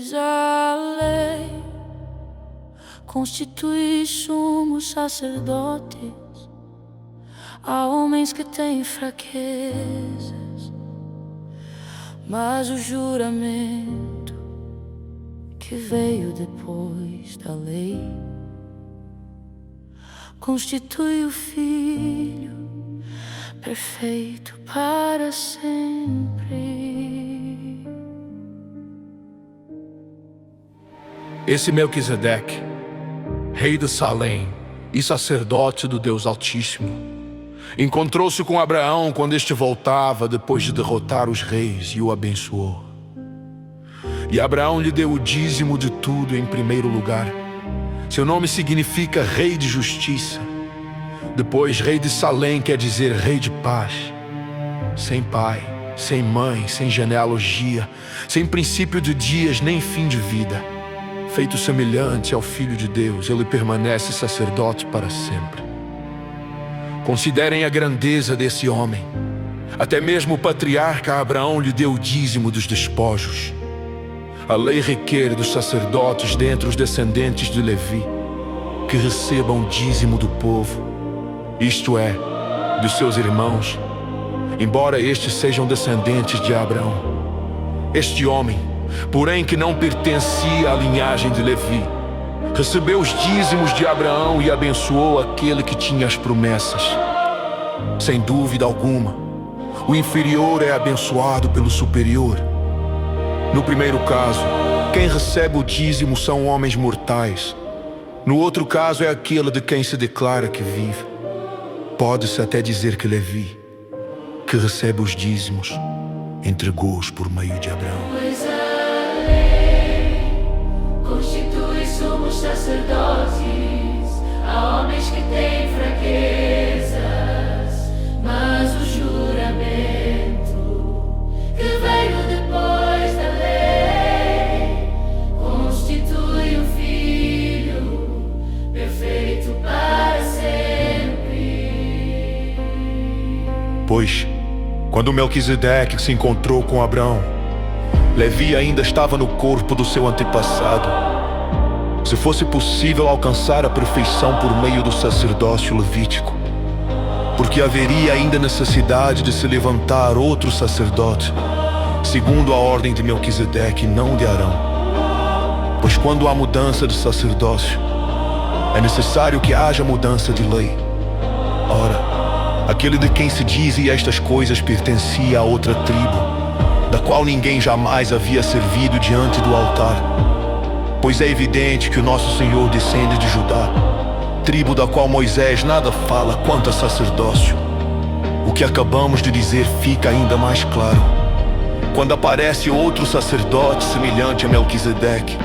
Pois a lei constitui sumos sacerdotes a homens que têm fraquezas, mas o juramento que veio depois da lei constitui o Filho perfeito para sempre. Esse Melquisedeque, rei de Salém e sacerdote do Deus Altíssimo, encontrou-se com Abraão quando este voltava depois de derrotar os reis e o abençoou. E Abraão lhe deu o dízimo de tudo em primeiro lugar. Seu nome significa Rei de Justiça. Depois, Rei de Salém quer dizer Rei de Paz. Sem pai, sem mãe, sem genealogia, sem princípio de dias nem fim de vida. Feito semelhante ao Filho de Deus, ele permanece sacerdote para sempre. Considerem a grandeza desse homem. Até mesmo o patriarca Abraão lhe deu o dízimo dos despojos. A lei requer dos sacerdotes dentre os descendentes de Levi que recebam o dízimo do povo, isto é, dos seus irmãos, embora estes sejam descendentes de Abraão. Este homem, porém, que não pertencia à linhagem de Levi, recebeu os dízimos de Abraão e abençoou aquele que tinha as promessas. Sem dúvida alguma, o inferior é abençoado pelo superior. No primeiro caso, quem recebe o dízimo são homens mortais. No outro caso é aquele de quem se declara que vive. Pode-se até dizer que Levi, que recebe os dízimos, entregou-os por meio de Abraão. Pois a lei constitui sumos sacerdotes a homens que têm fraquezas, mas o juramento que veio depois da lei constitui o Filho perfeito para sempre. Pois, quando Melquisedeque se encontrou com Abraão, Levi ainda estava no corpo do seu antepassado. Se fosse possível alcançar a perfeição por meio do sacerdócio levítico, porque haveria ainda necessidade de se levantar outro sacerdote, segundo a ordem de Melquisedeque, não de Arão. Pois quando há mudança de sacerdócio, é necessário que haja mudança de lei. Ora, aquele de quem se dizem estas coisas pertencia a outra tribo, da qual ninguém jamais havia servido diante do altar. Pois é evidente que o nosso Senhor descende de Judá, tribo da qual Moisés nada fala quanto a sacerdócio. O que acabamos de dizer fica ainda mais claro quando aparece outro sacerdote semelhante a Melquisedeque,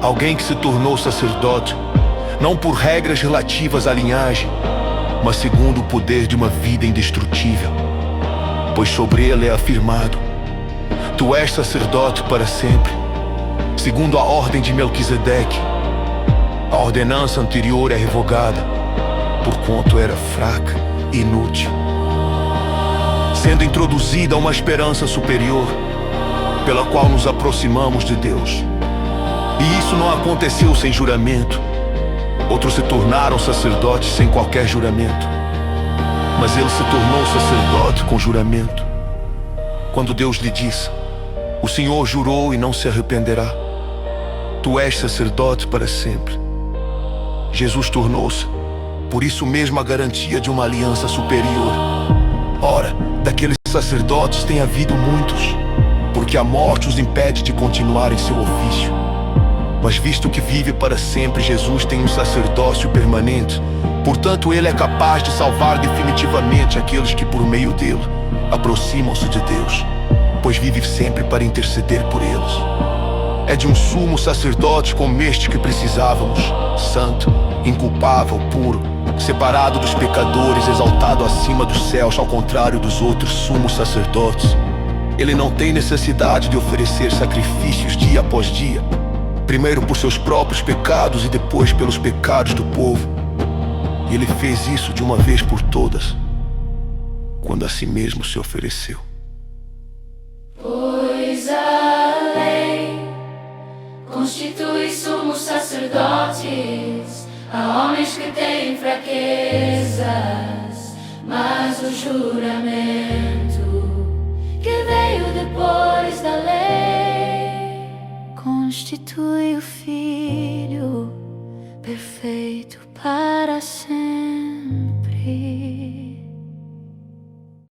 alguém que se tornou sacerdote, não por regras relativas à linhagem, mas segundo o poder de uma vida indestrutível. Pois sobre ele é afirmado: tu és sacerdote para sempre, segundo a ordem de Melquisedeque. A ordenança anterior é revogada, porquanto era fraca e inútil, sendo introduzida uma esperança superior, pela qual nos aproximamos de Deus. E isso não aconteceu sem juramento. Outros se tornaram sacerdotes sem qualquer juramento, mas ele se tornou sacerdote com juramento, quando Deus lhe disse: o Senhor jurou e não se arrependerá. Tu és sacerdote para sempre. Jesus tornou-se, por isso mesmo, a garantia de uma aliança superior. Ora, daqueles sacerdotes tem havido muitos, porque a morte os impede de continuar em seu ofício. Mas visto que vive para sempre, Jesus tem um sacerdócio permanente. Portanto, ele é capaz de salvar definitivamente aqueles que por meio dele aproximam-se de Deus, pois vive sempre para interceder por eles. É de um sumo sacerdote como este que precisávamos, santo, inculpável, puro, separado dos pecadores, exaltado acima dos céus, ao contrário dos outros sumos sacerdotes. Ele não tem necessidade de oferecer sacrifícios dia após dia, primeiro por seus próprios pecados e depois pelos pecados do povo. E ele fez isso de uma vez por todas, quando a si mesmo se ofereceu. Pois a lei a homens que têm fraquezas, mas o juramento que veio depois da lei constitui o Filho perfeito para sempre.